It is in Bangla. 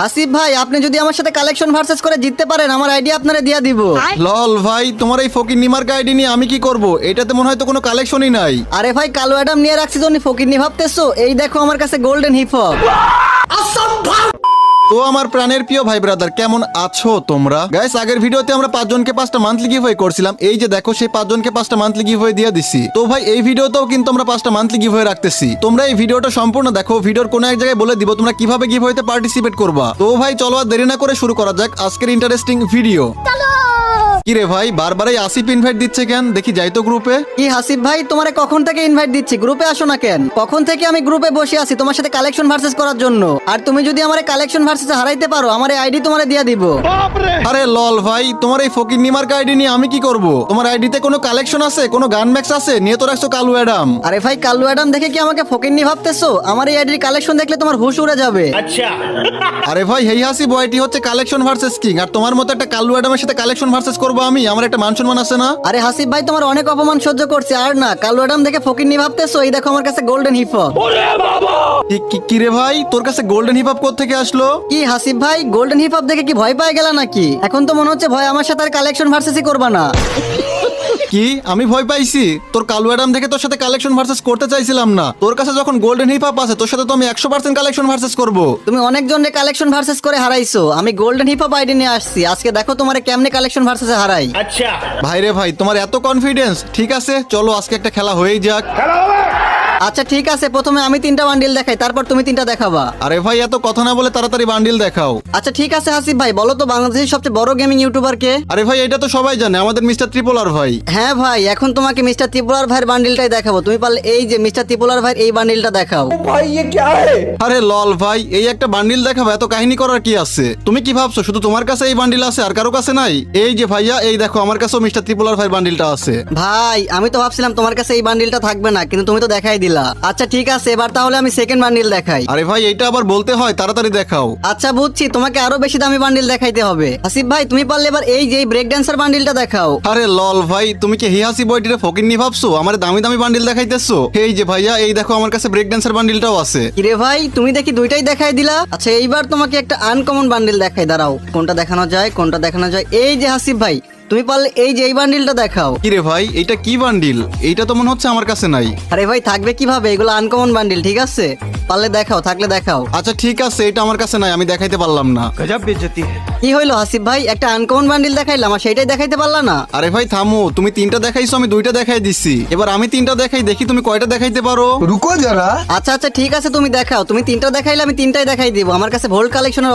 হাসিব ভাই আপনি যদি আমার সাথে কালেকশন ভার্সেস করে জিততে পারেন আমার আইডি আপনারে দিয়া দিব। লল ভাই, তোমার এই ফকির নিমার্ক আইডি নিয়ে আমি কি করব? এটাতে মনে হয় তো কোনো কালেকশনই নাই। আরে ভাই কালো অ্যাডাম নিয়ে রাখছি জন্য ফকিরনি ভাবতেছো? এই দেখো আমার কাছে গোল্ডেন হিপ হপ। তো আমার প্রাণের প্রিয় ভাই ব্রাদার, কেমন আছো তোমরা? গাইস, আগের ভিডিওতে আমরা 5 জনকে 5টা মান্থলি গিভওয়ে করছিলাম। এই যে দেখো, সেই 5 জনকে 5টা মান্থলি গিভওয়ে দিয়ে দিছি। তো ভাই এই ভিডিওতেও কিন্তু আমরা 5টা মান্থলি গিভওয়ে রাখতেছি। তোমরা এই ভিডিওটা সম্পূর্ণ দেখো, ভিডিওর কোনো এক জায়গায় বলে দিব তোমরা কিভাবে গিভওয়েতে পার্টিসিপেট করবা। তো ভাই চলো আর দেরি না করে শুরু করা যাক আজকের ইন্টারেস্টিং ভিডিও। কি রে ভাই, বারবারই আসিফ ইনভাইট দিচ্ছে কেন? দেখি যাই তো গ্রুপে। কি হাসিব ভাই, তোমারে কখন থেকে ইনভাইট দিচ্ছি, গ্রুপে আসো না কেন? কখন থেকে আমি গ্রুপে বসে আছি তোমার সাথে কালেকশন ভার্সেস করার জন্য। আর তুমি যদি আমার কালেকশন ভার্সেসে হারাইতে পারো আমার আইডি তোমারে দিয়া দিব। আরে লল ভাই, তোমার এই ফকির নিমার্ক আইডি নিয়ে আমি কি করব? তোমার আইডিতে কোনো কালেকশন আছে, কোনো গান ম্যাক্স আছে? নিয়ে তো রাখছো কালু অ্যাডাম। আরে ভাই কালু অ্যাডাম দেখে কি আমাকে ফকিরনি ভাবতেছো? আমার এই আইডির কালেকশন দেখলে তোমার হুশ উড়ে যাবে। আরে ভাই, হেই হাসি বয়টি হচ্ছে কালেকশন ভার্সেস কিং, আর তোমার মতো একটা কালু অ্যাডামের সাথে কালেকশন ভার্সেস করবো আমি? আমার একটা মান সম্মান আছে না? আরে হাসিব ভাই তোমার অনেক অপমান সহ্য করছে আর না, কালু অ্যাডাম দেখে ফকিরনি ভাবতেছো? এই দেখো আমার কাছে গোল্ডেন হিপ হপ। কি রে ভাই, তোর কাছে গোল্ডেন হিপ হপ কোত্থেকে আসলো? কি হাসিব ভাই, গোল্ডেন হিপ হপ দেখে কি ভয় পেয়ে গেলা নাকি? এখন তো মনে হচ্ছে ভয় আমার সাথে আর কালেকশন ভার্সেসই করবা না। কি আমি ভয় পাইছি? তোর কালু অ্যাডাম দেখে তোর সাথে কালেকশন ভার্সেস করতে চাইছিলাম না। তোর কাছে যখন গোল্ডেন হিপ হপ আছে, তোর সাথে তো আমি 100% কালেকশন ভার্সেস করব। তুমি অনেক জনের কালেকশন ভার্সেস করে হারাইছো, আমি গোল্ডেন হিপ হপ আইডি নিয়ে আসছি। আজকে দেখো তোমারে কেমনে কালেকশন ভার্সেসে হারাই। ভাই রে ভাই, তোমার এত কনফিডেন্স? ঠিক আছে, চলো আজকে একটা খেলা হয়েই যাক। আচ্ছা ঠিক আছে, প্রথমে আমি 3টা বান্ডিল দেখাই, তারপর তুমি 3টা দেখাবা। আরে ভাই, এত কথা না বলে তাড়াতাড়ি বান্ডিল দেখাও। আচ্ছা ঠিক আছে হাসিব ভাই, বলো তো বাংলাদেশের সবচেয়ে বড় গেমিং ইউটিউবার কে? আরে ভাই, এটা তো সবাই জানে, আমাদের মিস্টার ত্রিপোলার ভাই। হ্যাঁ ভাই, এখন তোমাকে মিস্টার ত্রিপুরার ভাইয়ের বান্ডিলটাই দেখাবো। তুমি পারলে এই যে মিস্টার ত্রিপুরার ভাইয়ের এই বান্ডিলটা দেখাও। আরে লল ভাই, এই একটা বান্ডিল দেখাবো? এত কাহিনী করার কি আছে? তুমি কি ভাবছো শুধু তোমার কাছে এই বান্ডিল আছে আর কারো কাছে নাই? এই যে ভাইয়া, এই দেখো আমার কাছেও মিস্টার ত্রিপোলার ভাইয়ের বান্ডিলটা আছে। ভাই আমি তো ভাবছিলাম তোমার কাছে এই বান্ডিলটা থাকবে না, কিন্তু তুমি তো দেখাই দিলা। আচ্ছা ঠিক আছে, এবার তাহলে আমি সেকেন্ড বান্ডিল দেখাই। আরে ভাই, এইটা আবার বলতে হয়? তাড়াতাড়ি দেখাও। আচ্ছা বুঝছি, তোমাকে আরো বেশি দামি বান্ডিল দেখাইতে হবে। আসিফ ভাই তুমি পারলে এবার এই যে ব্রেক ড্যান্সার বান্ডিলটা দেখাও। আরে লল ভাই, তুমি কি হিহাসি বয়টিরে ফকিন্নি ভাবছো? আমার দামি দামি বান্ডিল দেখাইতেছো? এই যে ভাইয়া, এই দেখো আমার কাছে ব্রেক ড্যান্সার বান্ডিলটাও আছে। কিরে ভাই, তুমি দেখি দুইটাই দেখাই দিলা। আচ্ছা এইবার তোমাকে একটা আনকমন বান্ডিল দেখাই, দাঁড়াও কোনটা দেখানো যায় কোনটা দেখানো যায়। এই যে হাসিফ ভাই তুমি পারলে এই যে এই বান্ডিলটা দেখাও। কিরে ভাই, এইটা কি বান্ডিল? এইটা তো মনে হচ্ছে আমার কাছে নাই। আরে ভাই থাকবে কিভাবে, এগুলো আনকমন বান্ডিল। ঠিক আছে পারলে দেখাও, থাকলে দেখাও। আচ্ছা ঠিক আছে, এটা আমার কাছে নাই, আমি দেখাইতে পারলাম না। কি হইলো হাসিফ ভাই, একটা আনকমন বান্ডিল দেখাইলাম আর সেইটাই দেখাইতে পারলা না? আরে ভাই থামো, তুমি 3টা দেখাইছো, আমি 2টা দেখাই দিছি। এবার আমি 3টা দেখাই, দেখি তুমি কয়টা দেখাইতে পারো। रुको जरा। আচ্ছা আচ্ছা ঠিক আছে, তুমি দেখাও। তুমি 3টা দেখাইলে আমি 3টাই দেখাই দিব। আমার কাছে ভোল্ট কালেকশনের